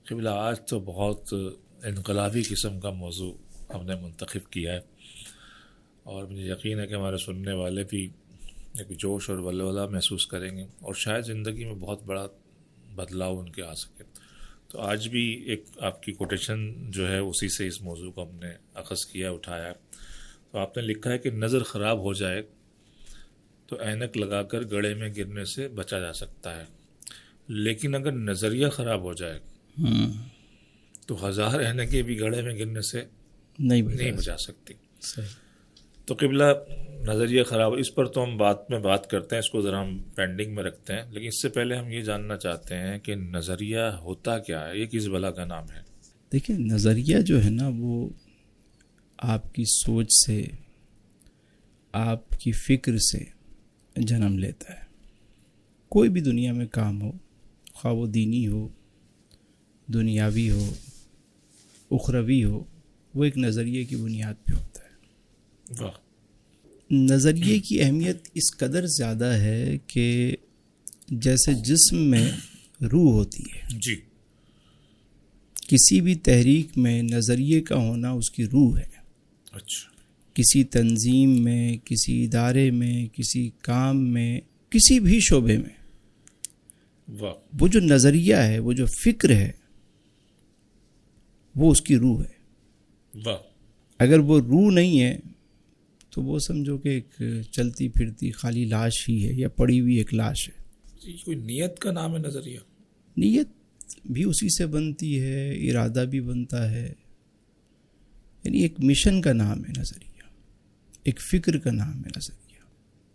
قبلہ آج تو بہت انقلابی قسم کا موضوع ہم نے منتخب کیا ہے، اور مجھے یقین ہے کہ ہمارے سننے والے بھی ایک جوش اور ولولہ محسوس کریں گے، اور شاید زندگی میں بہت بڑا بدلاؤ ان کے آ سکے۔ تو آج بھی ایک آپ کی کوٹیشن جو ہے اسی سے اس موضوع کو ہم نے اخذ کیا، اٹھایا۔ تو آپ نے لکھا ہے کہ نظر خراب ہو جائے تو اینک لگا کر گڑھے میں گرنے سے بچا جا سکتا ہے، لیکن اگر نظریہ خراب ہو جائے تو 1000 اینکیں بھی گڑھے میں گرنے سے نہیں بچا سکتی۔ تو قبلہ نظریہ خراب، اس پر تو ہم بات کرتے ہیں، اس کو ذرا ہم پینڈنگ میں رکھتے ہیں، لیکن اس سے پہلے ہم یہ جاننا چاہتے ہیں کہ نظریہ ہوتا کیا ہے، یہ کس بلا کا نام ہے؟ دیکھیں، نظریہ جو ہے نا وہ آپ کی سوچ سے، آپ کی فکر سے جنم لیتا ہے۔ کوئی بھی دنیا میں کام ہو، خواہ وہ دینی ہو، دنیاوی ہو، اخروی ہو، وہ ایک نظریے کی بنیاد پہ ہوتا ہے۔ واہ! نظریے کی اہمیت اس قدر زیادہ ہے کہ جیسے جسم میں روح ہوتی ہے، جی، کسی بھی تحریک میں نظریے کا ہونا اس کی روح ہے۔ اچھا، کسی تنظیم میں، کسی ادارے میں، کسی کام میں، کسی بھی شعبے میں، واہ، وہ جو نظریہ ہے، وہ جو فکر ہے، وہ اس کی روح ہے۔ واہ! اگر وہ روح نہیں ہے تو وہ سمجھو کہ ایک چلتی پھرتی خالی لاش ہی ہے، یا پڑی ہوئی ایک لاش ہے۔ یہ کوئی نیت کا نام ہے نظریہ؟ نیت بھی اسی سے بنتی ہے، ارادہ بھی بنتا ہے، یعنی ایک مشن کا نام ہے نظریہ، ایک فکر کا نام ہے نظریہ۔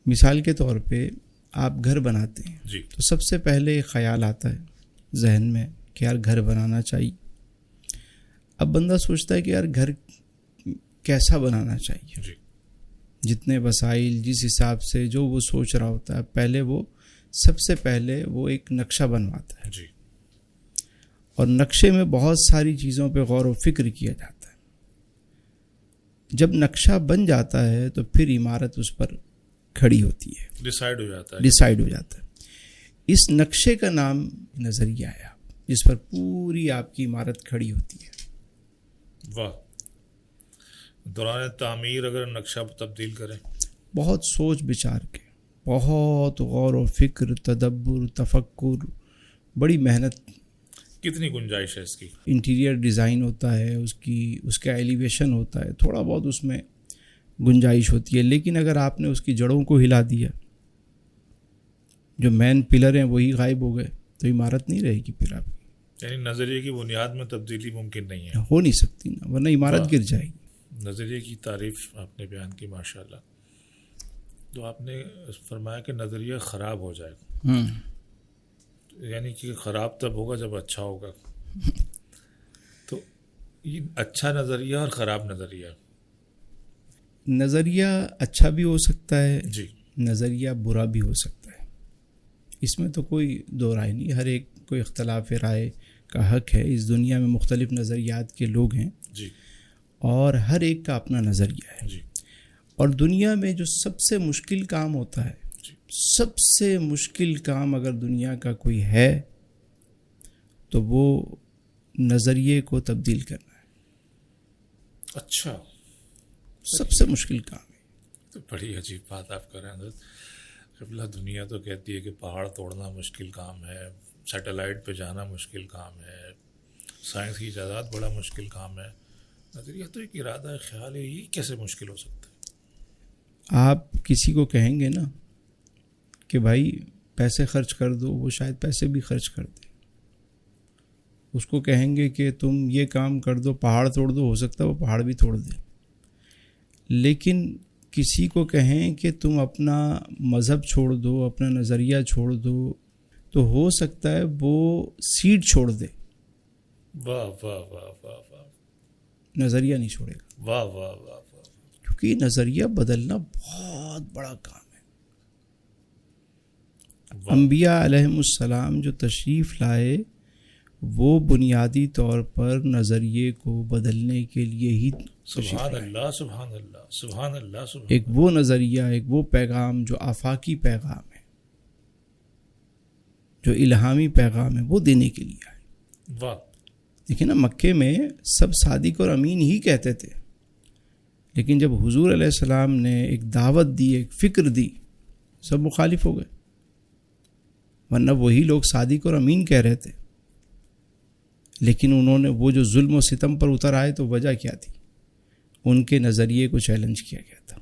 مثال کے طور پہ آپ گھر بناتے ہیں، جی، تو سب سے پہلے ایک خیال آتا ہے ذہن میں کہ یار گھر بنانا چاہیے۔ اب بندہ سوچتا ہے کہ یار گھر کیسا بنانا چاہیے، جی، جتنے وسائل، جس حساب سے جو وہ سوچ رہا ہوتا ہے، پہلے وہ سب سے پہلے وہ ایک نقشہ بنواتا ہے، جی، اور نقشے میں بہت ساری چیزوں پہ غور و فکر کیا جاتا ہے۔ جب نقشہ بن جاتا ہے تو پھر عمارت اس پر کھڑی ہوتی ہے، ڈیسائیڈ ہو جاتا ہے۔ اس نقشے کا نام نظریہ ہے، جس پر پوری آپ کی عمارت کھڑی ہوتی ہے۔ واہ! دوران تعمیر اگر نقشہ تبدیل کریں، بہت سوچ بچار کے، بہت غور و فکر، تدبر، تفکر، بڑی محنت، کتنی گنجائش ہے اس کی؟ انٹیریئر ڈیزائن ہوتا ہے، اس کا ایلیویشن ہوتا ہے، تھوڑا بہت اس میں گنجائش ہوتی ہے، لیکن اگر آپ نے اس کی جڑوں کو ہلا دیا، جو مین پلر ہیں وہی غائب ہو گئے، تو عمارت نہیں رہے گی پھر آپ کی۔ یعنی نظریے کی بنیاد میں تبدیلی ممکن نہیں ہے، ہو نہیں سکتی نا، ورنہ عمارت گر جائے گی۔ نظریے کی تعریف آپ نے بیان کی، ماشاءاللہ۔ تو آپ نے فرمایا کہ نظریہ خراب ہو جائے، یعنی کہ خراب تب ہوگا جب اچھا ہوگا۔ تو یہ اچھا نظریہ اور خراب نظریہ اچھا بھی ہو سکتا ہے، جی، نظریہ برا بھی ہو سکتا ہے، اس میں تو کوئی دو رائے نہیں، ہر ایک کو اختلاف رائے کا حق ہے۔ اس دنیا میں مختلف نظریات کے لوگ ہیں، جی، اور ہر ایک کا اپنا نظریہ ہے۔ جی، اور دنیا میں جو سب سے مشکل کام ہوتا ہے، جی، سب سے مشکل کام اگر دنیا کا کوئی ہے تو وہ نظریے کو تبدیل کرنا ہے۔ اچھا، سب سے مشکل کام ہے۔ تو بڑی عجیب بات آپ کر رہے ہیں حضرت۔ قبلہ دنیا تو کہتی ہے کہ پہاڑ توڑنا مشکل کام ہے، سیٹلائٹ پہ جانا مشکل کام ہے، سائنس کی ایجادات بڑا مشکل کام ہے، نظریہ تو ایک ارادہ خیال ہے، یہ کیسے مشکل ہو سکتا ہے؟ آپ کسی کو کہیں گے نا کہ بھائی پیسے خرچ کر دو، وہ شاید پیسے بھی خرچ کر دے۔ اس کو کہیں گے کہ تم یہ کام کر دو، پہاڑ توڑ دو، ہو سکتا ہے وہ پہاڑ بھی توڑ دے۔ لیکن کسی کو کہیں کہ تم اپنا مذہب چھوڑ دو، اپنا نظریہ چھوڑ دو، تو ہو سکتا ہے وہ سیٹ چھوڑ دے، واہ واہ واہ واہ واہ، نظریہ نہیں چھوڑے گا، واہ واہ واہ واہ، کیونکہ نظریہ بدلنا بہت بڑا کام ہے۔ انبیاء علیہم السلام جو تشریف لائے، وہ بنیادی طور پر نظریے کو بدلنے کے لیے ہی سبحان اللہ، سبحان اللہ، سبحان اللہ، سبحان ایک وہ نظریہ، ایک وہ پیغام جو آفاقی پیغام ہے، جو الہامی پیغام ہے، وہ دینے کے لیے آئے۔ واہ! دیکھیں نا، مکے میں سب صادق اور امین ہی کہتے تھے، لیکن جب حضور علیہ السلام نے ایک دعوت دی، ایک فکر دی، سب مخالف ہو گئے، ورنہ وہی لوگ صادق اور امین کہہ رہے تھے. لیکن انہوں نے وہ جو ظلم و ستم پر اتر آئے تو وجہ کیا تھی؟ ان کے نظریے کو چیلنج کیا گیا تھا،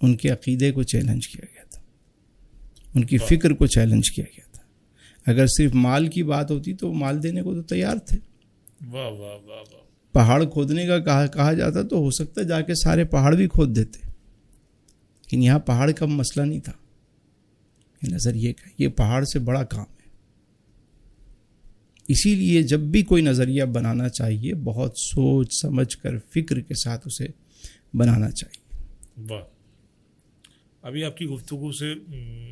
ان کے عقیدے کو چیلنج کیا گیا تھا، ان کی فکر کو چیلنج کیا گیا تھا. اگر صرف مال کی بات ہوتی تو مال دینے کو تو تیار تھے. واہ واہ واہ واہ. پہاڑ کھودنے کا کہا جاتا تو ہو سکتا جا کے سارے پہاڑ بھی کھود دیتے، لیکن یہاں پہاڑ کا مسئلہ نہیں تھا، یہ نظریے کا. یہ پہاڑ سے بڑا کام ہے. اسی لیے جب بھی کوئی نظریہ بنانا چاہیے بہت سوچ سمجھ کر فکر کے ساتھ اسے بنانا چاہیے. واہ. ابھی آپ کی گفتگو سے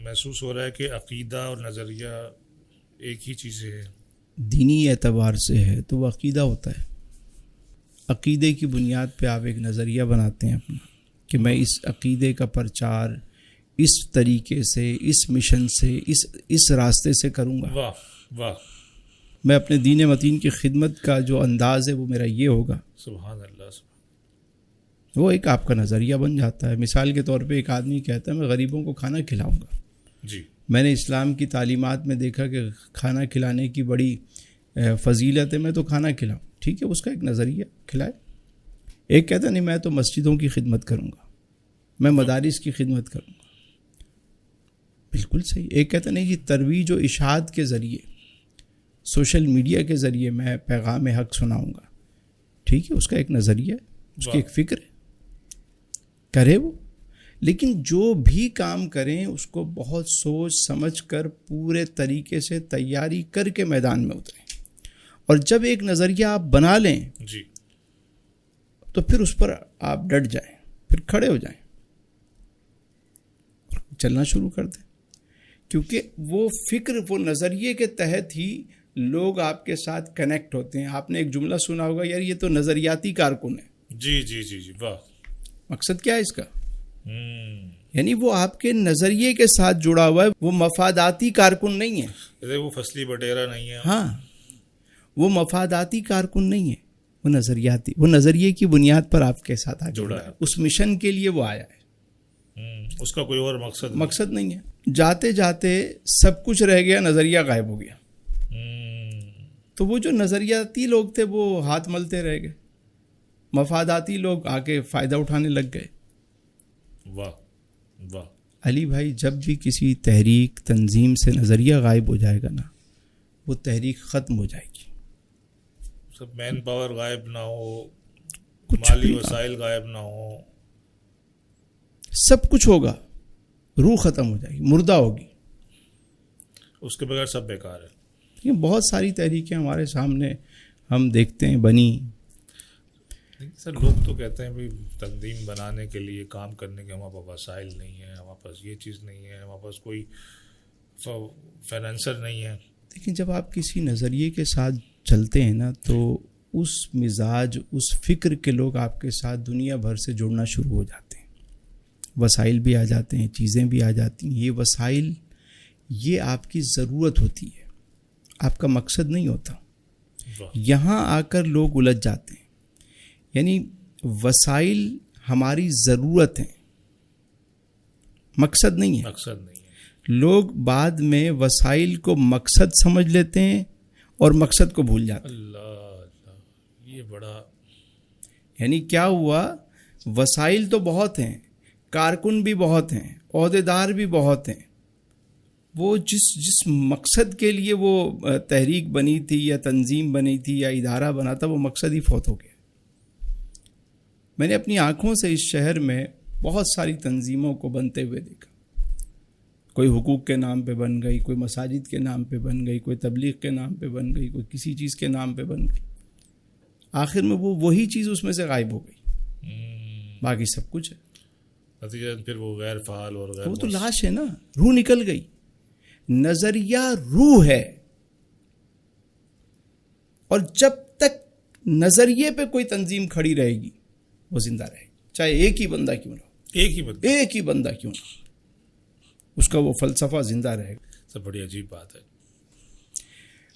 محسوس ہو رہا ہے کہ عقیدہ اور نظریہ ایک ہی چیزیں ہیں. دینی اعتبار سے ہے تو وہ عقیدہ ہوتا ہے. عقیدے کی بنیاد پہ آپ ایک نظریہ بناتے ہیں اپنا کہ میں اس عقیدے کا پرچار اس طریقے سے، اس مشن سے، اس راستے سے کروں گا. واہ واہ. میں اپنے دین متین کی خدمت کا جو انداز ہے وہ میرا یہ ہوگا. سبحان اللہ. وہ ایک آپ کا نظریہ بن جاتا ہے. مثال کے طور پہ ایک آدمی کہتا ہے میں غریبوں کو کھانا کھلاؤں گا. جی. میں نے اسلام کی تعلیمات میں دیکھا کہ کھانا کھلانے کی بڑی فضیلت ہے، میں تو کھانا کھلاؤں. ٹھیک ہے، اس کا ایک نظریہ کھلائے. ایک کہتا نہیں میں تو مسجدوں کی خدمت کروں گا، میں مدارس کی خدمت کروں گا. بالکل صحیح. ایک کہتا نہیں جی ترویج و اشاعت کے ذریعے، سوشل میڈیا کے ذریعے میں پیغام حق سناؤں گا. ٹھیک ہے، اس کا ایک نظریہ ہے، اس کی ایک فکر ہے، کرے وہ. لیکن جو بھی کام کریں اس کو بہت سوچ سمجھ کر پورے طریقے سے تیاری کر کے میدان میں اتریں. اور جب ایک نظریہ آپ بنا لیں جی تو پھر اس پر آپ ڈٹ جائیں، پھر کھڑے ہو جائیں، چلنا شروع کر دیں. کیونکہ وہ فکر، وہ نظریے کے تحت ہی لوگ آپ کے ساتھ کنیکٹ ہوتے ہیں. آپ نے ایک جملہ سنا ہوگا، یار یہ تو نظریاتی کارکن ہے. جی جی جی جی. واہ. مقصد کیا ہے اس کا؟ یعنی وہ آپ کے نظریے کے ساتھ جڑا ہوا ہے، وہ مفاداتی کارکن نہیں ہے. وہ فصلی بٹیرا نہیں ہے. ہاں، وہ مفاداتی کارکن نہیں ہے، وہ نظریاتی، وہ نظریے کی بنیاد پر آپ کے ساتھ جڑا ہے. اس مشن کے لیے وہ آیا ہے. اس کا کوئی اور مقصد نہیں ہے. جاتے جاتے سب کچھ رہ گیا، نظریہ غائب ہو گیا. تو وہ جو نظریاتی لوگ تھے وہ ہاتھ ملتے رہ گئے، مفاداتی لوگ آ کے فائدہ اٹھانے لگ گئے. واہ واہ. علی بھائی، جب بھی کسی تحریک تنظیم سے نظریہ غائب ہو جائے گا نا، وہ تحریک ختم ہو جائے گی. سب مین پاور غائب نہ ہو، کچھ مالی وسائل غائب نہ ہو، سب کچھ ہوگا، روح ختم ہو جائے گی، مردہ ہوگی. اس کے بغیر سب بیکار ہے. بہت ساری تحریکیں ہمارے سامنے ہم دیکھتے ہیں بنی. سر لوگ تو کہتے ہیں بھائی تنظیم بنانے کے لیے، کام کرنے کے ہمارے پاس وسائل نہیں ہے، ہمارے پاس یہ چیز نہیں ہے، ہمارے پاس کوئی فائنینسر نہیں ہے. لیکن جب آپ کسی نظریے کے ساتھ چلتے ہیں نا تو اس مزاج، اس فکر کے لوگ آپ کے ساتھ دنیا بھر سے جڑنا شروع ہو جاتے ہیں. وسائل بھی آ جاتے ہیں، چیزیں بھی آ جاتی ہیں. یہ وسائل، یہ آپ کی ضرورت ہوتی ہے، آپ کا مقصد نہیں ہوتا. یہاں آ کر لوگ الجھ جاتے ہیں. یعنی وسائل ہماری ضرورت ہیں، مقصد نہیں ہے. مقصد نہیں ہے. لوگ بعد میں وسائل کو مقصد سمجھ لیتے ہیں اور مقصد کو بھول جاتے ہیں. اللہ، یہ بڑا، یعنی کیا ہوا، وسائل تو بہت ہیں، کارکن بھی بہت ہیں، عہدیدار بھی بہت ہیں. وہ جس مقصد کے لیے وہ تحریک بنی تھی یا تنظیم بنی تھی یا ادارہ بنا تھا، وہ مقصد ہی فوت ہو گیا. میں نے اپنی آنکھوں سے اس شہر میں بہت ساری تنظیموں کو بنتے ہوئے دیکھا. کوئی حقوق کے نام پہ بن گئی، کوئی مساجد کے نام پہ بن گئی، کوئی تبلیغ کے نام پہ بن گئی، کوئی کسی چیز کے نام پہ بن گئی. آخر میں وہی چیز اس میں سے غائب ہو گئی، باقی سب کچھ ہے. نتیجہ پھر وہ غیر فعال اور غیر، وہ تو لاش ہے نا، روح نکل گئی. نظریہ روح ہے، اور جب تک نظریے پہ کوئی تنظیم کھڑی رہے گی وہ زندہ رہے گی، چاہے ایک ہی بندہ کیوں نہ ہو. ایک ہی بندہ کیوں نہ ہو، اس کا وہ فلسفہ زندہ رہے گا. سب بڑی عجیب بات ہے.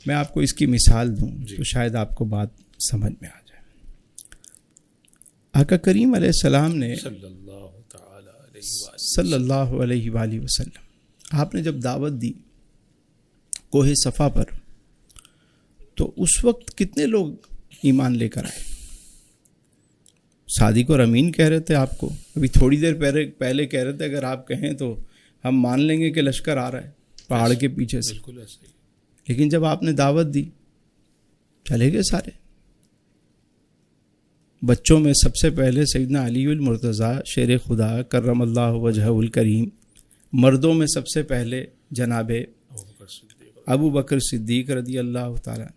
میں آپ کو اس کی مثال دوں تو شاید آپ کو بات سمجھ میں آ جائے. آقا کریم علیہ السلام نے صلی اللہ علیہ وآلہ وسلم آپ نے جب دعوت دی کوہ صفا پر تو اس وقت کتنے لوگ ایمان لے کر آئے؟ صادق اور امین کہہ رہے تھے آپ کو. ابھی تھوڑی دیر پہلے کہہ رہے تھے اگر آپ کہیں تو ہم مان لیں گے کہ لشکر آ رہا ہے پہاڑ کے پیچھے سے. بالکل ایسا ہی. لیکن جب آپ نے دعوت دی چلے گئے سارے. بچوں میں سب سے پہلے سیدنا علی المرتضیٰ شیر خدا کرم اللہ وجہہ الکریم. مردوں میں سب سے پہلے جناب ابو بکر صدیق رضی اللہ تعالیٰ،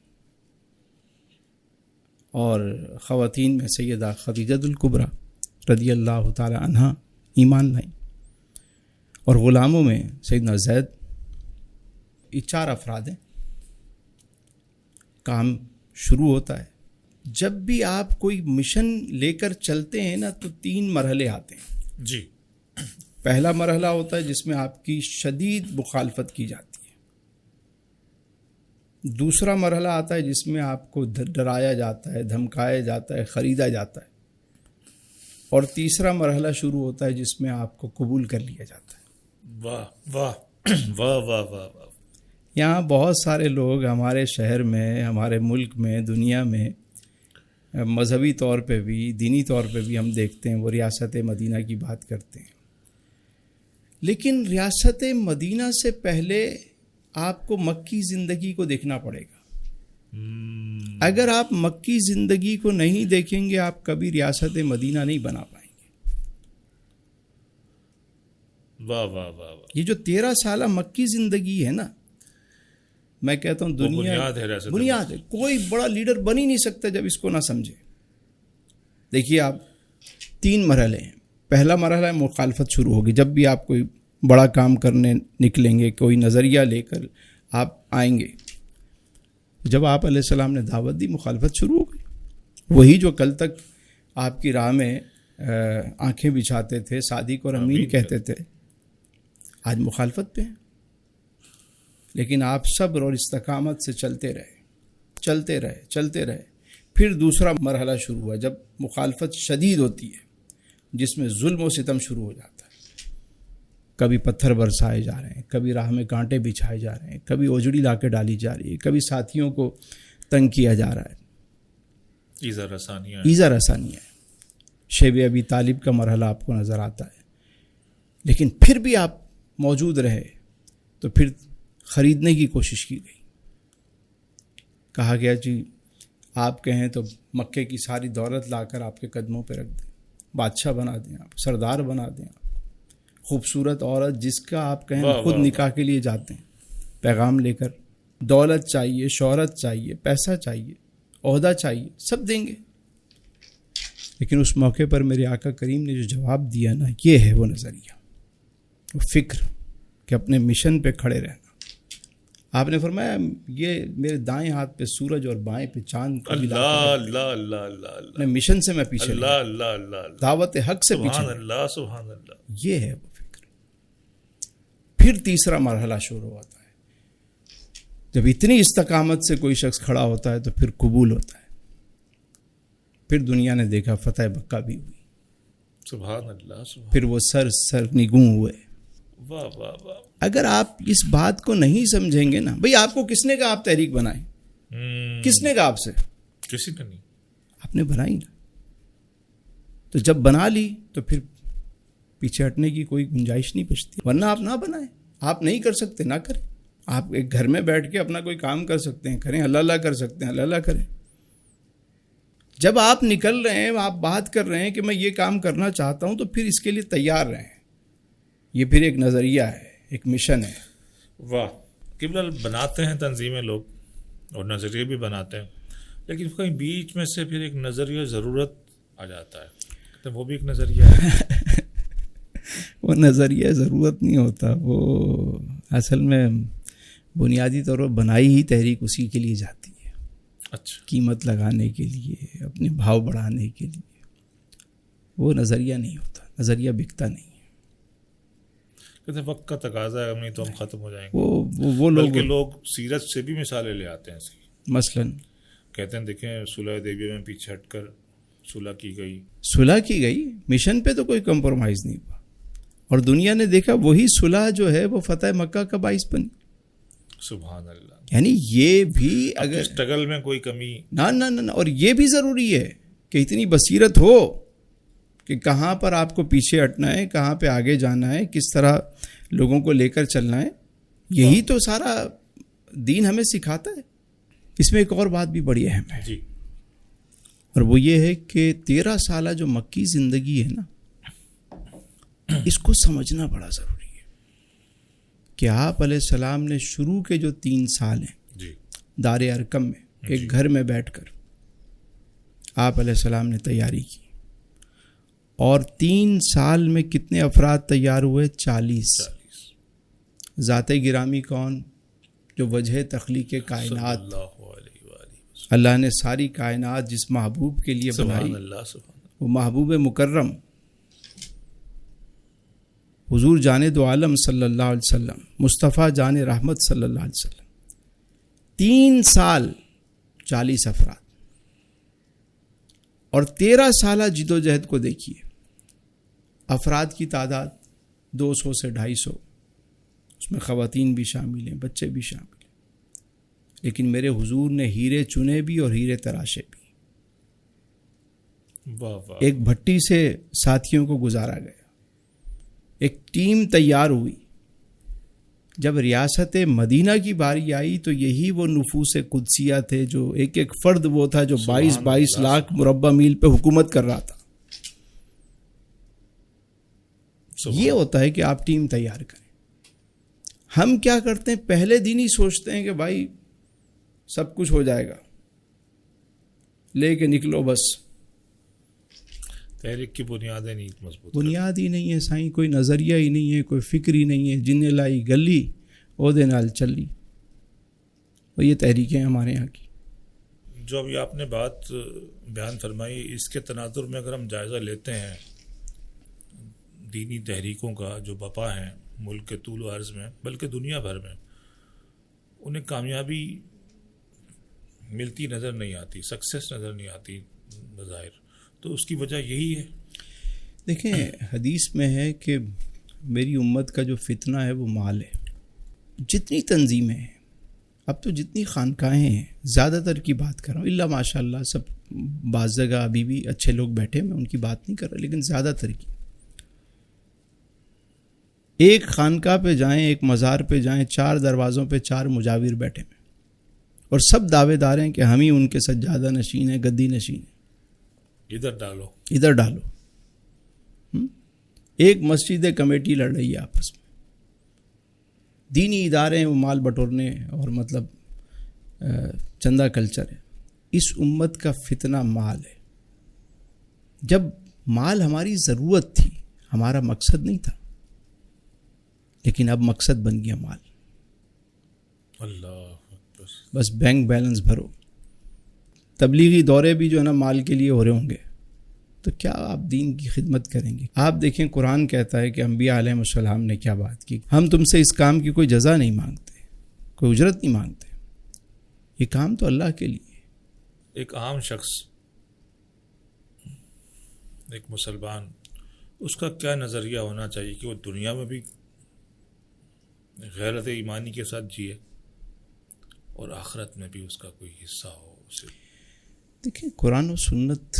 اور خواتین میں سیدہ خدیجہ الکبریٰ رضی اللہ تعالیٰ عنہا ایمان لائیں، اور غلاموں میں سیدنا زید. یہ 4 افراد ہیں. کام شروع ہوتا ہے. جب بھی آپ کوئی مشن لے کر چلتے ہیں نا تو 3 مرحلے آتے ہیں. جی. پہلا مرحلہ ہوتا ہے جس میں آپ کی شدید مخالفت کی جاتی ہے. دوسرا مرحلہ آتا ہے جس میں آپ کو ڈرایا جاتا ہے، دھمکایا جاتا ہے، خریدا جاتا ہے. اور تیسرا مرحلہ شروع ہوتا ہے جس میں آپ کو قبول کر لیا جاتا ہے. واہ واہ واہ واہ واہ واہ. یہاں بہت سارے لوگ ہمارے شہر میں، ہمارے ملک میں، دنیا میں مذہبی طور پہ بھی دینی طور پہ بھی ہم دیکھتے ہیں وہ ریاست مدینہ کی بات کرتے ہیں. لیکن ریاست مدینہ سے پہلے آپ کو مکی زندگی کو دیکھنا پڑے گا. اگر آپ مکی زندگی کو نہیں دیکھیں گے آپ کبھی ریاست مدینہ نہیں بنا پائیں گے. واہ واہ واہ واہ. یہ جو 13 سالہ مکی زندگی ہے نا، میں کہتا ہوں دنیا بنیاد ہے. کوئی بڑا لیڈر بن ہی نہیں سکتا جب اس کو نہ سمجھے. دیکھیے آپ 3 مرحلے ہیں. پہلا مرحلہ ہے مخالفت شروع ہوگی. جب بھی آپ کوئی بڑا کام کرنے نکلیں گے، کوئی نظریہ لے کر آپ آئیں گے. جب آپ علیہ السلام نے دعوت دی مخالفت شروع ہو گئی. وہی جو کل تک آپ کی راہ میں آنکھیں بچھاتے تھے، صادق اور امین کہتے تھے، آج مخالفت پہ ہیں. لیکن آپ صبر اور استقامت سے چلتے رہے. پھر دوسرا مرحلہ شروع ہوا جب مخالفت شدید ہوتی ہے جس میں ظلم و ستم شروع ہو جاتا ہے. کبھی پتھر برسائے جا رہے ہیں، کبھی راہ میں کانٹے بچھائے جا رہے ہیں، کبھی اوجڑی لا کے ڈالی جا رہی ہے، کبھی ساتھیوں کو تنگ کیا جا رہا ہے. ایزا رسانیاں. شیب ابی طالب کا مرحلہ آپ کو نظر آتا ہے. لیکن پھر بھی آپ موجود رہے تو پھر خریدنے کی کوشش کی گئی. کہا گیا جی آپ کہیں تو مکے کی ساری دولت لا کر آپ کے قدموں پہ رکھ دیں، بادشاہ بنا دیں، آپ سردار بنا دیں. آپ خوبصورت عورت جس کا آپ کہیں خود نکاح کے لیے جاتے ہیں پیغام لے کر. دولت چاہیے، شہرت چاہیے، پیسہ چاہیے، عہدہ چاہیے، سب دیں گے. لیکن اس موقع پر میرے آقا کریم نے جو جواب دیا نا، یہ ہے وہ نظریہ، وہ فکر کہ اپنے مشن پہ کھڑے رہنا. آپ نے فرمایا یہ میرے دائیں ہاتھ پہ سورج اور بائیں پہ چاند کو ملا کر میں مشن سے میں پیچھے دعوت حق سے پیچھے. سبحان اللہ. یہ ہے وہ فکر. پھر تیسرا مرحلہ شروع ہوتا ہے. جب اتنی استقامت سے کوئی شخص کھڑا ہوتا ہے تو پھر قبول ہوتا ہے. پھر دنیا نے دیکھا فتح مکہ بھی ہوئی. سبحان اللہ. پھر وہ سر نگوں ہوئے. واہ واہ واہ. اگر آپ اس بات کو نہیں سمجھیں گے نا، بھئی آپ کو کس نے کہا آپ تحریک بنائیں؟ کس نے کہا آپ سے؟ کسی نے نہیں. آپ نے بنائی نا. تو جب بنا لی تو پھر پیچھے ہٹنے کی کوئی گنجائش نہیں بچتی. ورنہ آپ نہ بنائیں. آپ نہیں کر سکتے نہ کریں. آپ ایک گھر میں بیٹھ کے اپنا کوئی کام کر سکتے ہیں، کریں. اللہ اللہ کر سکتے ہیں، اللہ اللہ کریں. جب آپ نکل رہے ہیں، آپ بات کر رہے ہیں کہ میں یہ کام کرنا چاہتا ہوں، تو پھر اس کے لیے تیار رہیں. یہ پھر ایک نظریہ ہے، ایک مشن ہے. واہ. قبلہ بناتے ہیں تنظیمیں لوگ اور نظریے بھی بناتے ہیں، لیکن کہیں بیچ میں سے پھر ایک نظریہ ضرورت آ جاتا ہے تو وہ بھی ایک نظریہ ہے. وہ نظریہ ضرورت نہیں ہوتا. وہ اصل میں بنیادی طور پر بنائی ہی تحریک اسی کے لیے جاتی ہے. اچھا. قیمت لگانے کے لیے، اپنے بھاؤ بڑھانے کے لیے. وہ نظریہ نہیں ہوتا. نظریہ بکتا نہیں ہے. کہتے ہیں وقت کا تقاضا ہے، نہیں تو ہم ختم ہو جائیں گے. وہ بلکہ لوگ سیرت سے بھی مثالیں لے آتے ہیں اس کی. مثلاً کہتے ہیں دیکھیں صلح حدیبیہ میں پیچھے ہٹ کر صلح کی گئی. صلح کی گئی، مشن پہ تو کوئی کمپرومائز نہیں ہوا، اور دنیا نے دیکھا وہی صلح جو ہے وہ فتح مکہ کا باعث بنی. سبحان اللہ. یعنی یہ بھی اگر اسٹرگل میں کوئی کمی نہ اور یہ بھی ضروری ہے کہ اتنی بصیرت ہو کہ کہاں پر آپ کو پیچھے ہٹنا ہے، کہاں پہ آگے جانا ہے، کس طرح لوگوں کو لے کر چلنا ہے. یہی تو سارا دین ہمیں سکھاتا ہے. اس میں ایک اور بات بھی بڑی اہم ہے جی، اور وہ یہ ہے کہ 13 سالہ جو مکی زندگی ہے نا، اس کو سمجھنا بڑا ضروری ہے کہ آپ علیہ السلام نے شروع کے جو 3 سال ہیں جی، دار ارقم میں ایک گھر میں بیٹھ کر آپ علیہ السلام نے تیاری کی، اور 3 سال میں کتنے افراد تیار ہوئے؟ 40. ذات گرامی کون؟ جو وجہ تخلیق کائنات، اللہ نے ساری کائنات جس محبوب کے لیے بنائی، وہ محبوب مکرم حضور جان دو عالم صلی اللہ علیہ وسلم، مصطفیٰ جان رحمت صلی اللہ علیہ وسلم. 3 سال 40 افراد، اور 13 سالہ جد و جہد کو دیکھیے. افراد کی تعداد 200 سے 250، اس میں خواتین بھی شامل ہیں، بچے بھی شامل ہیں، لیکن میرے حضور نے ہیرے چنے بھی اور ہیرے تراشے بھی. ایک بھٹی سے ساتھیوں کو گزارا گیا، ایک ٹیم تیار ہوئی. جب ریاست مدینہ کی باری آئی تو یہی وہ نفوس قدسیہ تھے جو ایک ایک فرد وہ تھا جو 22 لاکھ مربع میل پہ حکومت کر رہا تھا. یہ ہوتا ہے کہ آپ ٹیم تیار کریں. ہم کیا کرتے ہیں؟ پہلے دن ہی سوچتے ہیں کہ بھائی سب کچھ ہو جائے گا، لے کے نکلو بس. تحریک کی بنیادیں نہیں مضبوط، بنیاد ہی نہیں ہے سائیں، کوئی نظریہ ہی نہیں ہے، کوئی فکر ہی نہیں ہے. جن لائی گلی عہدے نال چلی، اور یہ تحریکیں ہمارے یہاں کی. جو ابھی آپ نے بات بیان فرمائی، اس کے تناظر میں اگر ہم جائزہ لیتے ہیں دینی تحریکوں کا جو بپا ہیں ملک کے طول و عرض میں بلکہ دنیا بھر میں، انہیں کامیابی ملتی نظر نہیں آتی، سکسیس نظر نہیں آتی بظاہر. تو اس کی وجہ یہی ہے. دیکھیں حدیث میں ہے کہ میری امت کا جو فتنہ ہے وہ مال ہے. جتنی تنظیمیں ہیں، اب تو جتنی خانقاہیں ہیں، زیادہ تر کی بات کر رہا ہوں، اللہ ماشاء اللہ سب بعض جگہ ابھی بھی اچھے لوگ بیٹھے، میں ان کی بات نہیں کر رہا، لیکن زیادہ تر کی. ایک خانقاہ پہ جائیں، ایک مزار پہ جائیں، 4 دروازوں پہ 4 مجاور بیٹھے ہیں، اور سب دعوے دار ہیں کہ ہم ہی ان کے سجادہ نشین ہیں، گدی نشین ہیں. ادھر ڈالو. ایک مسجد کمیٹی لڑ رہی ہے آپس میں. دینی ادارے ہیں وہ مال بٹورنے اور مطلب چندہ کلچر ہے. اس امت کا فتنہ مال ہے. جب مال ہماری ضرورت تھی، ہمارا مقصد نہیں تھا، لیکن اب مقصد بن گیا مال. اللہ بس بینک بیلنس بھرو. تبلیغی دورے بھی جو ہے نا مال کے لیے ہو رہے ہوں گے، تو کیا آپ دین کی خدمت کریں گے؟ آپ دیکھیں قرآن کہتا ہے کہ انبیاء علیہ السلام نے کیا بات کی، ہم تم سے اس کام کی کوئی جزا نہیں مانگتے، کوئی اجرت نہیں مانگتے، یہ کام تو اللہ کے لیے. ایک عام شخص، ایک مسلمان، اس کا کیا نظریہ ہونا چاہیے کہ وہ دنیا میں بھی غیرت ایمانی کے ساتھ جیے اور آخرت میں بھی اس کا کوئی حصہ ہو اسے؟ دیکھیں قرآن و سنت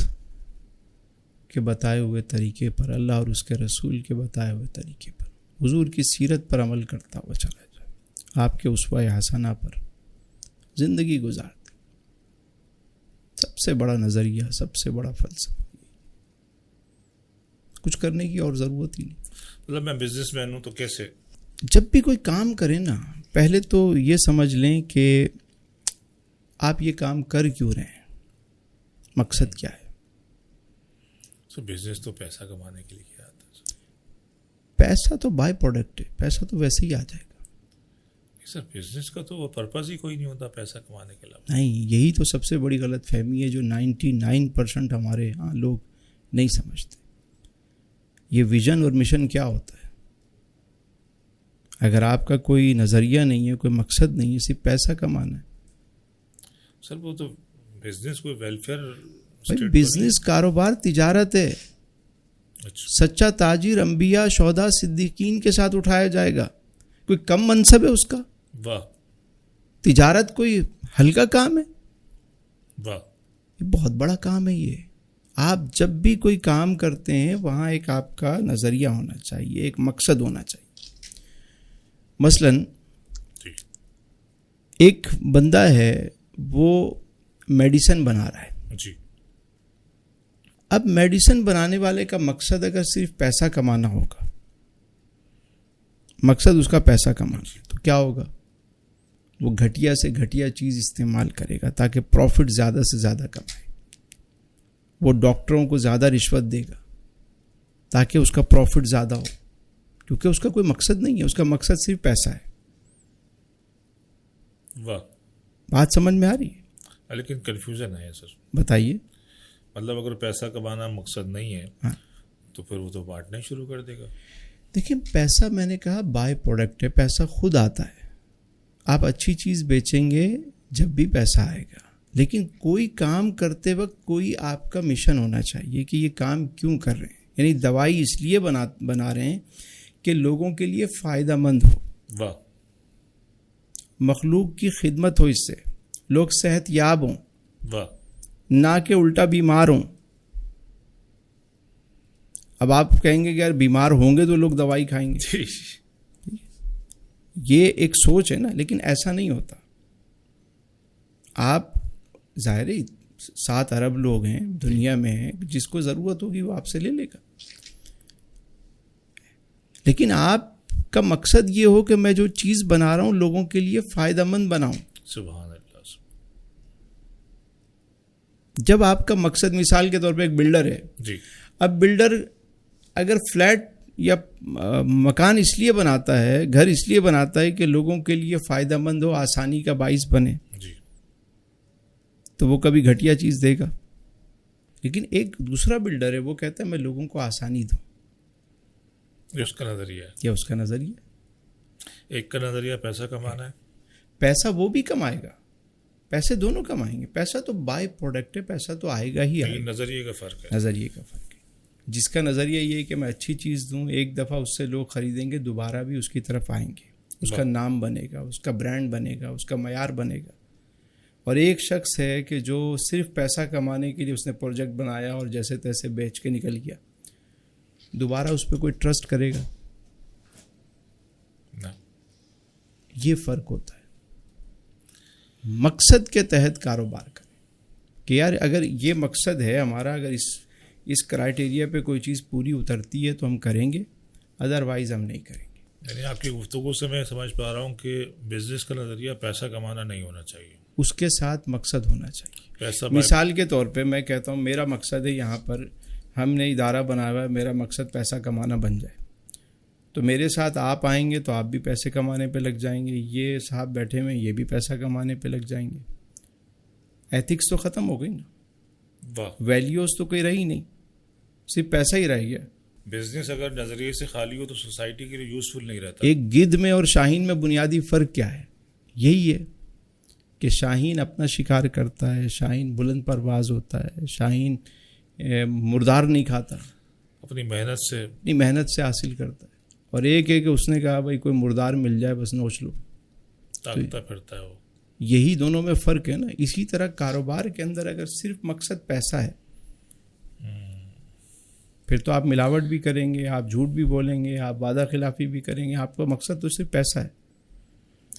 کے بتائے ہوئے طریقے پر، اللہ اور اس کے رسول کے بتائے ہوئے طریقے پر، حضور کی سیرت پر عمل کرتا ہوا چلا جائے، آپ کے اسوہ حسنہ پر زندگی گزارتے، سب سے بڑا نظریہ، سب سے بڑا فلسفہ. کچھ کرنے کی اور ضرورت ہی نہیں. مطلب میں بزنس مین ہوں تو کیسے؟ جب بھی کوئی کام کریں نا، پہلے تو یہ سمجھ لیں کہ آپ یہ کام کر کیوں رہے ہیں، مقصد کیا ہے. بزنس تو پیسہ کمانے کے لیے کیا آتا ہے؟ پیسہ تو بائی پروڈکٹ ہے، پیسہ تو ویسے ہی آ جائے گا. سر بزنس کا تو وہ پرپز ہی کوئی نہیں ہوتا پیسہ کمانے کے علاوہ. نہیں، یہی تو سب سے بڑی غلط فہمی ہے جو 99% ہمارے ہاں لوگ نہیں سمجھتے. یہ ویژن اور مشن کیا ہوتا ہے؟ اگر آپ کا کوئی نظریہ نہیں ہے، کوئی مقصد نہیں ہے، صرف پیسہ کمانا ہے. سر وہ تو بزنس کوئی ویلفیئر بھائی بزنس کاروبار تجارت ہے. سچا تاجر انبیاء شہداء صدیقین کے ساتھ اٹھایا جائے گا. کوئی کم منصب ہے اس کا؟ واہ. تجارت کوئی ہلکا کام ہے؟ واہ. یہ بہت بڑا کام ہے. یہ آپ جب بھی کوئی کام کرتے ہیں وہاں ایک آپ کا نظریہ ہونا چاہیے، ایک مقصد ہونا چاہیے. مثلاً ایک بندہ ہے وہ میڈیسن بنا رہا ہے. جی. اب میڈیسن بنانے والے کا مقصد اگر صرف پیسہ کمانا ہوگا، مقصد اس کا پیسہ کمانا، تو کیا ہوگا؟ وہ گھٹیا سے گھٹیا چیز استعمال کرے گا تاکہ پروفٹ زیادہ سے زیادہ کمائے. وہ ڈاکٹروں کو زیادہ رشوت دے گا تاکہ اس کا پروفٹ زیادہ ہو، کیونکہ اس کا کوئی مقصد نہیں ہے، اس کا مقصد صرف پیسہ ہے. واہ. بات سمجھ میں آ رہی ہے؟ لیکن کنفیوژن ہے سر. بتائیے. مطلب اگر پیسہ کمانا مقصد نہیں ہے ہاں تو پھر وہ تو بانٹنا شروع کر دے گا. دیکھیں پیسہ میں نے کہا بائی پروڈکٹ ہے، پیسہ خود آتا ہے. آپ اچھی چیز بیچیں گے جب بھی پیسہ آئے گا، لیکن کوئی کام کرتے وقت کوئی آپ کا مشن ہونا چاہیے کہ یہ کام کیوں کر رہے ہیں. یعنی دوائی اس لیے بنا رہے ہیں کہ لوگوں کے لیے فائدہ مند ہو. واہ. مخلوق کی خدمت ہو، اس سے لوگ صحت یاب ہوں. واہ. نہ کہ الٹا بیمار ہوں. اب آپ کہیں گے کہ یار بیمار ہوں گے تو لوگ دوائی کھائیں گے. یہ ایک سوچ ہے نا، لیکن ایسا نہیں ہوتا. آپ ظاہر 7 ارب لوگ ہیں دنیا میں ہیں، جس کو ضرورت ہوگی وہ آپ سے لے لے گا. لیکن آپ کا مقصد یہ ہو کہ میں جو چیز بنا رہا ہوں لوگوں کے لیے فائدہ مند بناؤں. سبحان اللہ. جب آپ کا مقصد مثال کے طور پہ ایک بلڈر ہے جی. اب بلڈر اگر فلیٹ یا مکان اس لیے بناتا ہے، گھر اس لیے بناتا ہے کہ لوگوں کے لیے فائدہ مند ہو، آسانی کا باعث بنے، جی. تو وہ کبھی گھٹیا چیز دے گا. لیکن ایک دوسرا بلڈر ہے وہ کہتا ہے میں لوگوں کو آسانی دوں. یہ اس کا نظریہ ہے. یہ اس کا نظریہ. ایک کا نظریہ پیسہ کمانا ہے. پیسہ وہ بھی کمائے گا، پیسے دونوں کمائیں گے. پیسہ تو بائی پروڈکٹ ہے، پیسہ تو آئے گا ہی آئے گا. نظریے کا فرق ہے. نظریے کا فرق ہے. جس کا نظریہ یہ ہے کہ میں اچھی چیز دوں، ایک دفعہ اس سے لوگ خریدیں گے، دوبارہ بھی اس کی طرف آئیں گے، اس کا نام بنے گا، اس کا برانڈ بنے گا، اس کا معیار بنے گا. اور ایک شخص ہے کہ جو صرف پیسہ کمانے کے لیے اس نے پروجیکٹ بنایا اور جیسے تیسے بیچ کے نکل گیا، دوبارہ اس پہ کوئی ٹرسٹ کرے گا؟ یہ فرق ہوتا ہے. مقصد کے تحت کاروبار کریں کہ یار اگر یہ مقصد ہے ہمارا، اگر اس کرائٹیریا پہ کوئی چیز پوری اترتی ہے تو ہم کریں گے، ادروائز ہم نہیں کریں گے. یعنی آپ کی گفتگو سے میں سمجھ پا رہا ہوں کہ بزنس کا نظریہ پیسہ کمانا نہیں ہونا چاہیے، اس کے ساتھ مقصد ہونا چاہیے. پیسہ مثال کے طور پہ میں کہتا ہوں میرا مقصد ہے یہاں پر ہم نے ادارہ بنایا ہوا ہے، میرا مقصد پیسہ کمانا بن جائے، تو میرے ساتھ آپ آئیں گے تو آپ بھی پیسے کمانے پہ لگ جائیں گے، یہ صاحب بیٹھے ہوئے یہ بھی پیسہ کمانے پہ لگ جائیں گے. ایتھکس تو ختم ہو گئی نا. واہ. ویلیوز تو کوئی رہی نہیں، صرف پیسہ ہی رہ گیا. بزنس اگر نظریے سے خالی ہو تو سوسائٹی کے لیے یوزفل نہیں رہتا. ایک گدھ میں اور شاہین میں بنیادی فرق کیا ہے؟ یہی ہے کہ شاہین اپنا شکار کرتا ہے، شاہین بلند پرواز ہوتا ہے، شاہین مردار نہیں کھاتا، اپنی محنت سے حاصل کرتا ہے. اور ایک ہے کہ اس نے کہا بھائی کوئی مردار مل جائے بس نوچ لو، تاکتا پھرتا ہے وہ. یہی دونوں میں فرق ہے نا. اسی طرح کاروبار کے اندر اگر صرف مقصد پیسہ ہے پھر تو آپ ملاوٹ بھی کریں گے، آپ جھوٹ بھی بولیں گے، آپ وعدہ خلافی بھی کریں گے. آپ کا مقصد تو صرف پیسہ ہے.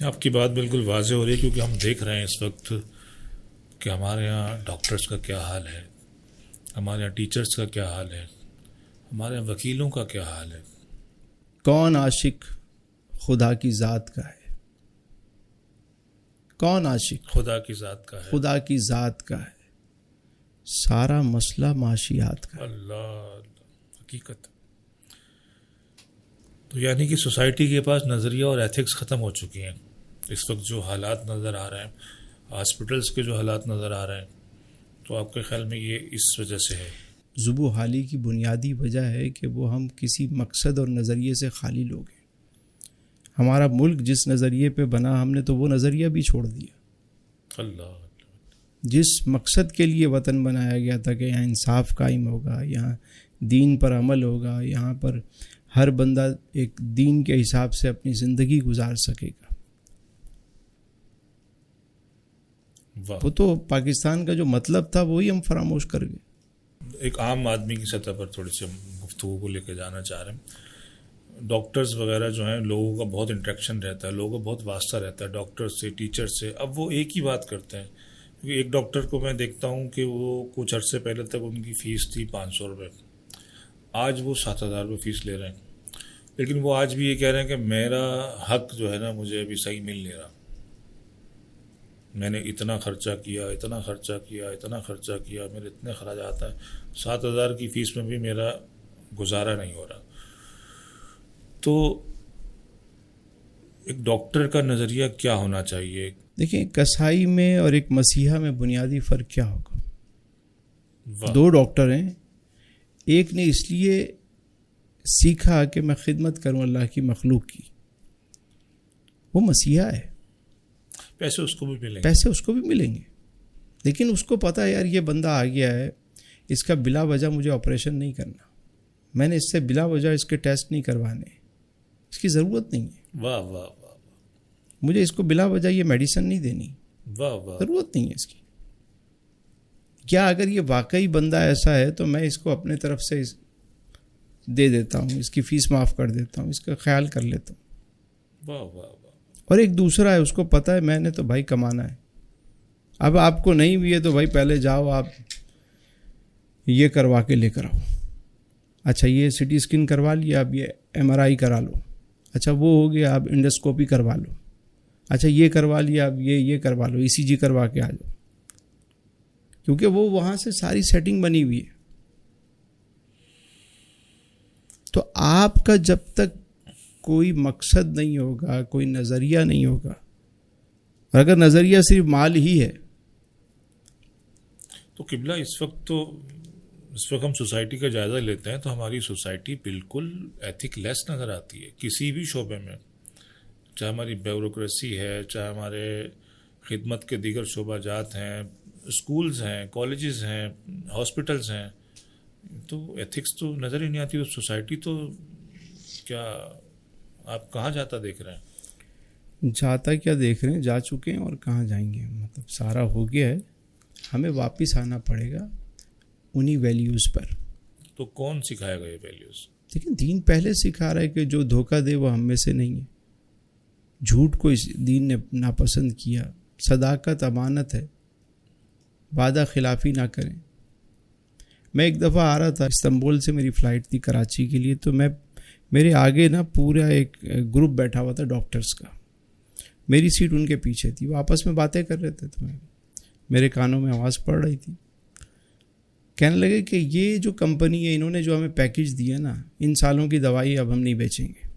آپ کی بات بالکل واضح ہو رہی ہے، کیونکہ ہم دیکھ رہے ہیں اس وقت کہ ہمارے یہاں ڈاکٹرز کا کیا حال ہے، ہمارے یہاں ٹیچرز کا کیا حال ہے، ہمارے یہاں وکیلوں کا کیا حال ہے. کون عاشق خدا کی ذات کا ہے؟ کون عاشق خدا کی ذات کا ہے؟ خدا کی ذات کا ہے. سارا مسئلہ معاشیات کا. اللہ حقیقت. تو یعنی کہ سوسائٹی کے پاس نظریہ اور ایتھکس ختم ہو چکی ہیں. اس وقت جو حالات نظر آ رہے ہیں، ہاسپٹلس کے جو حالات نظر آ رہے ہیں، تو آپ کے خیال میں یہ اس وجہ سے ہے؟ ذبح حالی کی بنیادی وجہ ہے کہ وہ ہم کسی مقصد اور نظریے سے خالی لوگ ہیں. ہمارا ملک جس نظریے پہ بنا ہم نے تو وہ نظریہ بھی چھوڑ دیا. اللہ. جس مقصد کے لیے وطن بنایا گیا تھا کہ یہاں انصاف قائم ہوگا, یہاں دین پر عمل ہوگا, یہاں پر ہر بندہ ایک دین کے حساب سے اپنی زندگی گزار سکے گا, وہ تو پاکستان کا جو مطلب تھا وہی ہم فراموش کر گئے. ایک عام آدمی کی سطح پر تھوڑی سی گفتگو کو لے کے جانا چاہ رہے ہیں. ڈاکٹرز وغیرہ جو ہیں, لوگوں کا بہت انٹریکشن رہتا ہے, لوگوں کا بہت واسطہ رہتا ہے ڈاکٹر سے, ٹیچر سے. اب وہ ایک ہی بات کرتے ہیں, کیونکہ ایک ڈاکٹر کو میں دیکھتا ہوں کہ وہ کچھ عرصے پہلے تک ان کی فیس تھی 500 روپے, آج وہ 7,000 روپے فیس لے رہے ہیں. لیکن وہ آج بھی یہ کہہ رہے ہیں کہ میرا حق جو ہے نا مجھے ابھی صحیح مل نہیں رہا, میں نے اتنا خرچہ کیا, اتنا خرچہ کیا, اتنا خرچہ کیا, میرے اتنے خراجات ہیں, 7,000 کی فیس میں بھی میرا گزارا نہیں ہو رہا. تو ایک ڈاکٹر کا نظریہ کیا ہونا چاہیے؟ دیکھیں, کسائی میں اور ایک مسیحا میں بنیادی فرق کیا ہوگا؟ واہ. دو ڈاکٹر ہیں, ایک نے اس لیے سیکھا کہ میں خدمت کروں اللہ کی مخلوق کی, وہ مسیحا ہے, پیسے اس کو بھی ملیں گے, پیسے اس کو بھی ملیں گے, لیکن اس کو پتہ ہے یار یہ بندہ آ گیا ہے, اس کا بلا وجہ مجھے آپریشن نہیں کرنا, میں نے اس سے بلا وجہ اس کے ٹیسٹ نہیں کروانے, اس کی ضرورت نہیں ہے. واہ واہ واہ, مجھے اس کو بلا وجہ یہ میڈیسن نہیں دینی, واہ واہ, ضرورت نہیں ہے اس کی. کیا اگر یہ واقعی بندہ ایسا ہے تو میں اس کو اپنے طرف سے دے دیتا ہوں, اس کی فیس معاف کر دیتا ہوں, اس کا خیال کر لیتا ہوں. واہ واہ واہ. اور ایک دوسرا ہے, اس کو پتہ ہے میں نے تو بھائی کمانا ہے, اب آپ کو نہیں بھی ہے تو بھائی پہلے جاؤ آپ یہ کروا کے لے کر آؤ, اچھا یہ سی ٹی اسکین کروا لیا, اب یہ ایم آر آئی کرا لو, اچھا وہ ہو گیا, اب انڈوسکوپی کروا لو, اچھا یہ کروا لیا, اب یہ کروا لو, ای سی جی کروا کے آ جاؤ, کیونکہ وہ وہاں سے ساری سیٹنگ بنی ہوئی ہے. تو آپ کا جب تک کوئی مقصد نہیں ہوگا, کوئی نظریہ نہیں ہوگا, اور اگر نظریہ صرف مال ہی ہے تو قبلہ اس وقت ہم سوسائٹی کا جائزہ لیتے ہیں تو ہماری سوسائٹی بالکل ایتھک لیس نظر آتی ہے کسی بھی شعبے میں, چاہے ہماری بیوروکریسی ہے, چاہے ہمارے خدمت کے دیگر شعبہ جات ہیں, اسکولز ہیں, کالجز ہیں, ہاسپٹلز ہیں, تو ایتھکس تو نظر ہی نہیں آتی. تو سوسائٹی تو کیا آپ کہاں جاتا دیکھ رہے ہیں؟ جاتا کیا دیکھ رہے ہیں, جا چکے ہیں, اور کہاں جائیں گے, مطلب سارا ہو گیا ہے, ہمیں واپس آنا پڑے گا انہی ویلیوز پر. تو کون سکھائے گا یہ ویلیوز؟ لیکن دین پہلے سکھا رہا ہے کہ جو دھوکہ دے وہ ہم میں سے نہیں ہے. جھوٹ کو اس دین نے ناپسند کیا, صداقت امانت ہے, وعدہ خلافی نہ کریں. میں ایک دفعہ آ رہا تھا استنبول سے, میری فلائٹ تھی کراچی کے لیے, تو میرے آگے نا پورا ایک گروپ بیٹھا ہوا تھا ڈاکٹرز کا, میری سیٹ ان کے پیچھے تھی, وہ آپس میں باتیں کر رہے تھے, تو میرے کانوں میں آواز پڑ رہی تھی. کہنے لگے کہ یہ جو کمپنی ہے انہوں نے جو ہمیں پیکیج دیا نا, ان سالوں کی دوائی اب ہم نہیں بیچیں گے,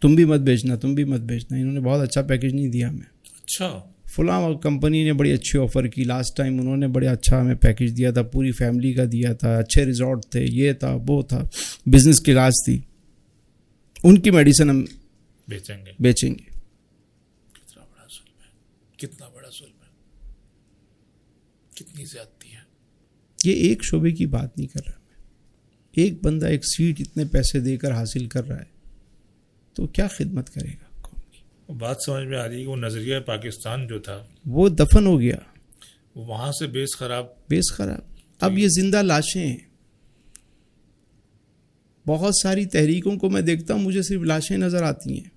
تم بھی مت بیچنا, تم بھی مت بیچنا, انہوں نے بہت اچھا پیکیج نہیں دیا ہمیں. اچھا, فلاں کمپنی نے بڑی اچھی آفر کی, لاسٹ ٹائم انہوں نے بڑے اچھا ہمیں پیکیج دیا تھا, پوری فیملی کا دیا تھا, اچھے ریزورٹ تھے, یہ تھا وہ تھا, بزنس کلاس تھی, ان کی میڈیسن ہم بیچیں گے. کتنا بڑا ظلم ہے, کتنا بڑا ظلم ہے, کتنی زیادتی ہے. یہ ایک شعبے کی بات نہیں کر رہا میں, ایک بندہ ایک سیٹ اتنے پیسے دے کر حاصل کر رہا ہے تو کیا خدمت کرے گا قوم کی. بات سمجھ میں آ رہی ہے کہ وہ نظریہ پاکستان جو تھا وہ دفن ہو گیا, وہاں سے بیس خراب. اب یہ زندہ لاشیں ہیں. بہت ساری تحریکوں کو میں دیکھتا ہوں, مجھے صرف لاشیں نظر آتی ہیں,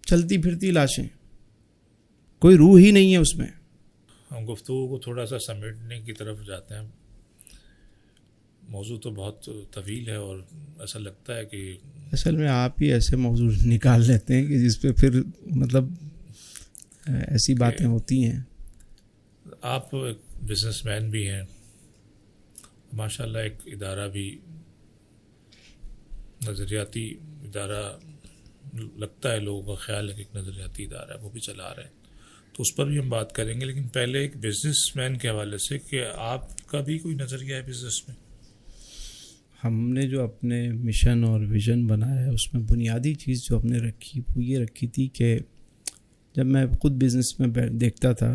چلتی پھرتی لاشیں, کوئی روح ہی نہیں ہے اس میں. ہم گفتگو کو تھوڑا سا سمیٹنے کی طرف جاتے ہیں. موضوع تو بہت طویل ہے اور ایسا لگتا ہے کہ اصل میں آپ ہی ایسے موضوع نکال لیتے ہیں کہ جس پہ پھر مطلب ایسی باتیں ہوتی ہیں. آپ ایک بزنس مین بھی ہیں, ماشاء اللہ ایک ادارہ بھی, نظریاتی ادارہ لگتا ہے, لوگوں کا خیال ہے کہ ایک نظریاتی ادارہ ہے, وہ بھی چلا رہے ہیں, تو اس پر بھی ہم بات کریں گے. لیکن پہلے ایک بزنس مین کے حوالے سے کہ آپ کا بھی کوئی نظریہ ہے بزنس میں؟ ہم نے جو اپنے مشن اور ویژن بنایا ہے اس میں بنیادی چیز جو ہم نے رکھی وہ یہ رکھی تھی کہ جب میں خود بزنس میں دیکھتا تھا،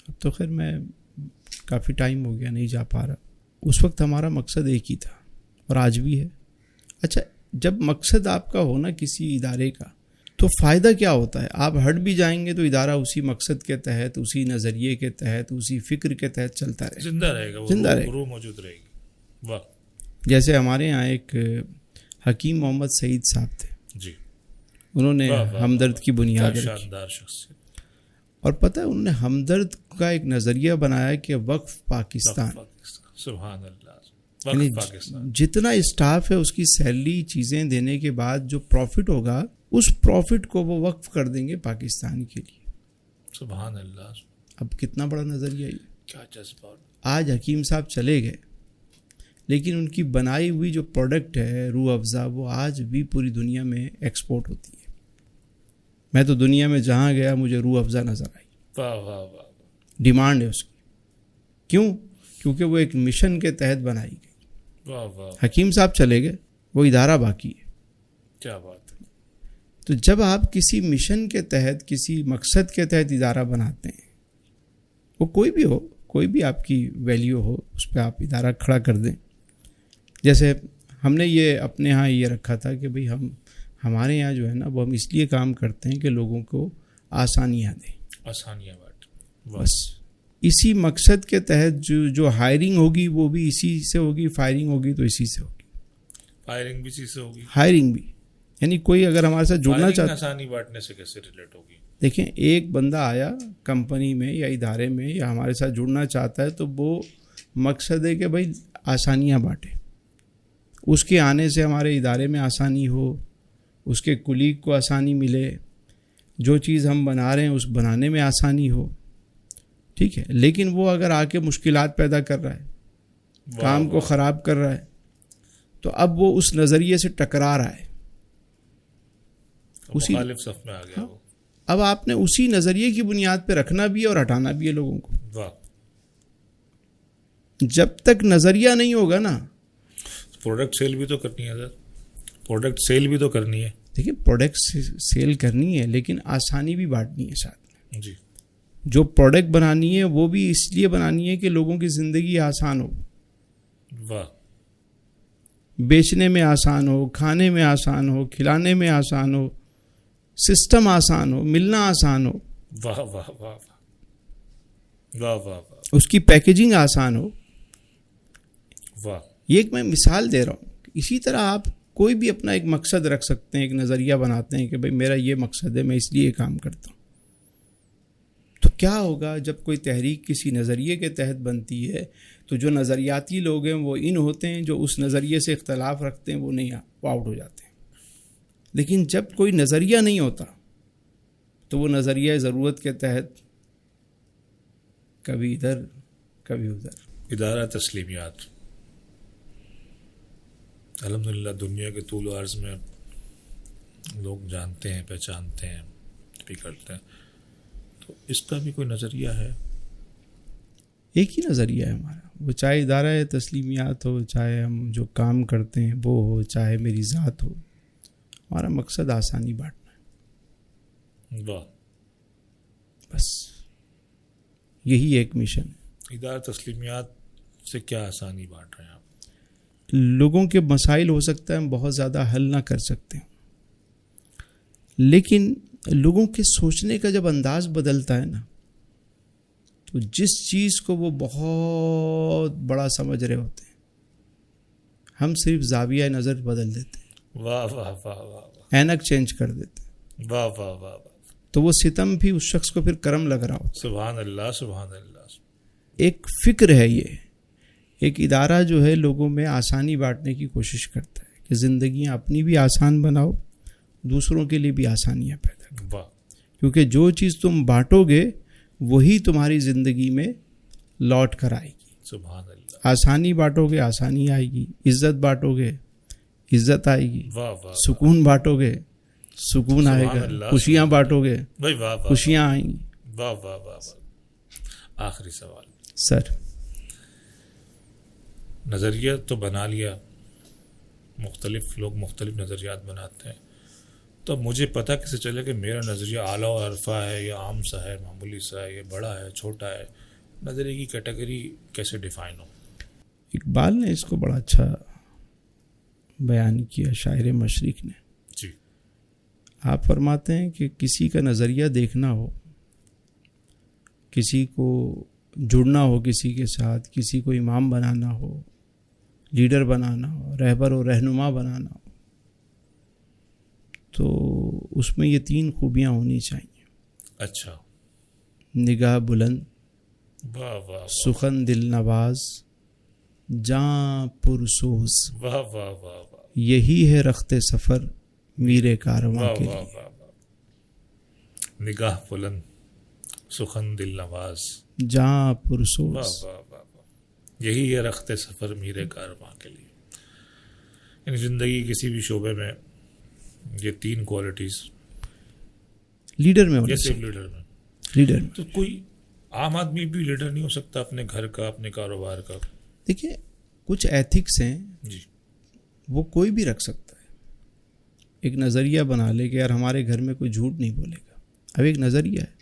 اب تو خیر میں کافی ٹائم ہو گیا نہیں جا پا رہا، اس وقت ہمارا مقصد ایک ہی تھا اور آج بھی ہے. اچھا، جب مقصد آپ کا ہو نا کسی ادارے کا تو فائدہ کیا ہوتا ہے؟ آپ ہٹ بھی جائیں گے تو ادارہ اسی مقصد کے تحت، اسی نظریے کے تحت، اسی فکر کے تحت چلتا رہے، زندہ رہے گا، زندہ رہے گا، روح موجود رہے گی. واہ. جیسے ہمارے یہاں ایک حکیم محمد سعید صاحب تھے، جی، انہوں نے ہمدرد کی بنیاد رکھی، شاندار شخصیت. اور پتہ ہے انہوں نے ہمدرد کا ایک نظریہ بنایا کہ وقف پاکستان. سبحان اللہ. یعنی جتنا اسٹاف ہے اس کی سیلری چیزیں دینے کے بعد جو پروفٹ ہوگا اس پروفٹ کو وہ وقف کر دیں گے پاکستان کے لیے. سبحان اللہ. اب کتنا بڑا نظریہ ہے، کیا جذبہ. آج حکیم صاحب چلے گئے لیکن ان کی بنائی ہوئی جو پروڈکٹ ہے روح افزا وہ آج بھی پوری دنیا میں ایکسپورٹ ہوتی ہے. میں تو دنیا میں جہاں گیا مجھے روح افزا نظر آئی. واہ واہ واہ. ڈیمانڈ ہے اس کی. کیوں؟ کیونکہ وہ ایک مشن کے تحت بنائی گئی. واہ واہ. حکیم صاحب چلے گئے، وہ ادارہ باقی ہے. کیا بات ہے. تو جب آپ کسی مشن کے تحت، کسی مقصد کے تحت ادارہ بناتے ہیں، وہ کوئی بھی ہو، کوئی بھی آپ کی ویلیو ہو، اس پہ آپ ادارہ کھڑا کر دیں. جیسے ہم نے یہ اپنے ہاں یہ رکھا تھا کہ بھئی ہمارے یہاں جو ہے نا وہ ہم اس لیے کام کرتے ہیں کہ لوگوں کو آسانیاں دیں، آسانیاں بات. بس اسی مقصد کے تحت جو ہائرنگ ہوگی وہ بھی اسی سے ہوگی، فائرنگ ہوگی تو اسی سے ہوگی. فائرنگ بھی اسی سے ہوگی، ہائرنگ بھی. یعنی کوئی اگر ہمارے ساتھ جڑنا چاہتا ہے، آسانی بانٹنے سے کیسے ریلیٹ ہوگی؟ دیکھیں ایک بندہ آیا کمپنی میں یا ادارے میں یا ہمارے ساتھ جڑنا چاہتا ہے تو وہ مقصد ہے کہ بھائی آسانیاں بانٹے، اس کے آنے سے ہمارے ادارے میں آسانی ہو، اس کے کلیگ کو آسانی ملے، جو چیز ہم بنا رہے ہیں اس بنانے میں آسانی ہو. ٹھیک ہے، لیکن وہ اگر آ کے مشکلات پیدا کر رہا ہے، کام کو خراب کر رہا ہے، تو اب وہ اس نظریے سے ٹکرا رہا ہے، اسی مخالف صف میں آ گیا وہ. اب آپ نے اسی نظریے کی بنیاد پہ رکھنا بھی ہے اور ہٹانا بھی ہے لوگوں کو. واہ. جب تک نظریہ نہیں ہوگا نا، پروڈکٹ سیل بھی تو کرنی ہے سر، پروڈکٹ سیل بھی تو کرنی ہے. دیکھیں پروڈکٹ سیل کرنی ہے لیکن آسانی بھی بانٹنی ہے ساتھ میں. جی. جو پروڈکٹ بنانی ہے وہ بھی اس لیے بنانی ہے کہ لوگوں کی زندگی آسان ہو. واہ. بیچنے میں آسان ہو، کھانے میں آسان ہو، کھلانے میں آسان ہو، سسٹم آسان ہو، ملنا آسان ہو. واہ واہ واہ واہ واہ واہ. اس کی پیکیجنگ آسان ہو. واہ. یہ ایک میں مثال دے رہا ہوں. اسی طرح آپ کوئی بھی اپنا ایک مقصد رکھ سکتے ہیں، ایک نظریہ بناتے ہیں کہ بھئی میرا یہ مقصد ہے، میں اس لیے کام کرتا ہوں. تو کیا ہوگا جب کوئی تحریک کسی نظریے کے تحت بنتی ہے تو جو نظریاتی لوگ ہیں وہ ان ہوتے ہیں، جو اس نظریے سے اختلاف رکھتے ہیں وہ نہیں، وہ آؤٹ ہو جاتے ہیں. لیکن جب کوئی نظریہ نہیں ہوتا تو وہ نظریہ ضرورت کے تحت کبھی ادھر کبھی ادھر. ادارہ تسلیمیات الحمدللہ دنیا کے طول و عرض میں لوگ جانتے ہیں، پہچانتے ہیں بھی کرتے ہیں. تو اس کا بھی کوئی نظریہ ہے؟ ایک ہی نظریہ ہے ہمارا، وہ چاہے ادارہ تسلیمیات ہو، چاہے ہم جو کام کرتے ہیں وہ ہو، چاہے میری ذات ہو. ہمارا مقصد آسانی بانٹنا ہے. واہ. بس یہی ایک مشن ہے. ادارہ تسلیمیات سے کیا آسانی بانٹ رہے ہیں آپ؟ لوگوں کے مسائل ہو سکتا ہے ہم بہت زیادہ حل نہ کر سکتے ہیں، لیکن لوگوں کے سوچنے کا جب انداز بدلتا ہے نا تو جس چیز کو وہ بہت بڑا سمجھ رہے ہوتے ہیں ہم صرف زاویہ نظر بدل دیتے ہیں. واہ واہ واہ واہ. اینک چینج کر دیتے ہیں. واہ واہ واہ. تو وہ ستم بھی اس شخص کو پھر کرم لگ رہا ہوتا. سبحان اللہ سبحان اللہ. ایک فکر ہے یہ. ایک ادارہ جو ہے لوگوں میں آسانی بانٹنے کی کوشش کرتا ہے کہ زندگیاں اپنی بھی آسان بناؤ، دوسروں کے لیے بھی آسانیاں پیدا کرو. واہ. کیونکہ جو چیز تم بانٹو گے وہی تمہاری زندگی میں لوٹ کر آئے گی. سبحان اللہ. آسانی بانٹو گے آسانی آئے گی، عزت بانٹو گے عزت آئے گی، واہ واہ. سکون بانٹو گے سکون آئے گا، خوشیاں بانٹو گے خوشیاں آئیں گی. واہ واہ واہ. آخری سوال سر. نظریہ تو بنا لیا، مختلف لوگ مختلف نظریات بناتے ہیں، تو اب مجھے پتہ کیسے چلے کہ میرا نظریہ اعلیٰ و عرفہ ہے یا عام سا ہے، معمولی سا ہے، یا بڑا ہے چھوٹا ہے؟ نظریے کی کیٹیگری کیسے ڈیفائن ہو؟ اقبال نے اس کو بڑا اچھا بیان کیا، شاعر مشرق نے. جی. آپ فرماتے ہیں کہ کسی کا نظریہ دیکھنا ہو، کسی کو جڑنا ہو کسی کے ساتھ، کسی کو امام بنانا ہو، لیڈر بنانا ہو، رہبر و رہنما بنانا ہو، تو اس میں یہ 3 خوبیاں ہونی چاہیے. اچھا. نگاہ بلند، واہ واہ سخن دل نواز، جاں پرسوز، واہ واہ واہ واہ یہی ہے رخت سفر میرے کارواں واہ کے واہ لیے. واہ واہ. نگاہ بلند، سخن دل نواز، جاں واہ پرسوز. واہ واہ واہ، یہی ہے رخت سفر میرے کارواں کے لیے. یعنی زندگی کسی بھی شعبے میں یہ 3 کوالٹیز لیڈر میں ہونا جیسے چاہیے. لیڈر میں. لیڈر میں تو کوئی عام آدمی بھی لیڈر نہیں ہو سکتا اپنے گھر کا، اپنے کاروبار کا؟ دیکھیں، کچھ ایتھکس ہیں جی. وہ کوئی بھی رکھ سکتا ہے. ایک نظریہ بنا لے کہ یار ہمارے گھر میں کوئی جھوٹ نہیں بولے گا. اب ایک نظریہ ہے،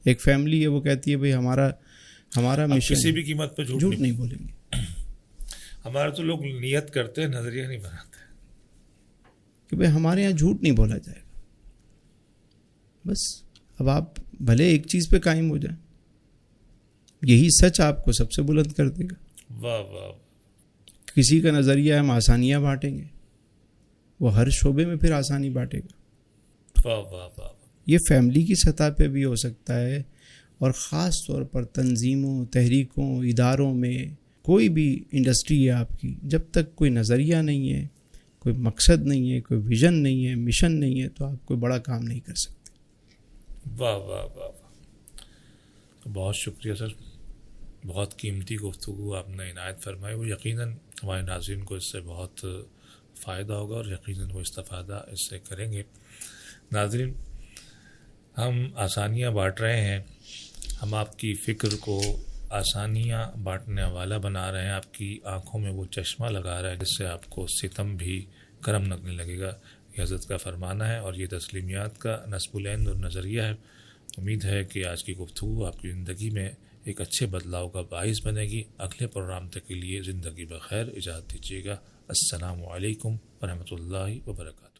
ایک فیملی ہے، وہ کہتی ہے بھئی ہمارا مشن کسی بھی قیمت پہ جھوٹ نہیں بولیں گے. ہمارے تو لوگ نیت کرتے ہیں، نظریہ نہیں بناتے. کہ بھئی ہمارے یہاں جھوٹ نہیں بولا جائے گا. بس اب آپ بھلے ایک چیز پہ قائم ہو جائیں، یہی سچ آپ کو سب سے بلند کر دے گا. واہ واہ. کسی کا نظریہ ہم آسانیاں بانٹیں گے، وہ ہر شعبے میں پھر آسانی بانٹے گا. واہ واہ واہ. یہ فیملی کی سطح پہ بھی ہو سکتا ہے، اور خاص طور پر تنظیموں، تحریکوں، اداروں میں، کوئی بھی انڈسٹری ہے آپ کی، جب تک کوئی نظریہ نہیں ہے، کوئی مقصد نہیں ہے، کوئی ویژن نہیں ہے، مشن نہیں ہے، تو آپ کوئی بڑا کام نہیں کر سکتے. واہ واہ واہ واہ. بہت شکریہ سر، بہت قیمتی گفتگو آپ نے عنایت فرمائی. وہ یقیناً ہمارے ناظرین کو اس سے بہت فائدہ ہوگا، اور یقیناً وہ استفادہ اس سے کریں گے. ناظرین، ہم آسانیاں بانٹ رہے ہیں، ہم آپ کی فکر کو آسانیاں بانٹنے والا بنا رہے ہیں، آپ کی آنکھوں میں وہ چشمہ لگا رہے ہیں جس سے آپ کو ستم بھی کرم لگنے لگے گا. یہ حضرت کا فرمانا ہے، اور یہ تسلیمیات کا نصب العین اور نظریہ ہے. امید ہے کہ آج کی گفتگو آپ کی زندگی میں ایک اچھے بدلاؤ کا باعث بنے گی. اگلے پروگرام تک کے لیے زندگی بخیر، اجازت دیجیے گا. السلام علیکم ورحمۃ اللہ وبرکاتہ.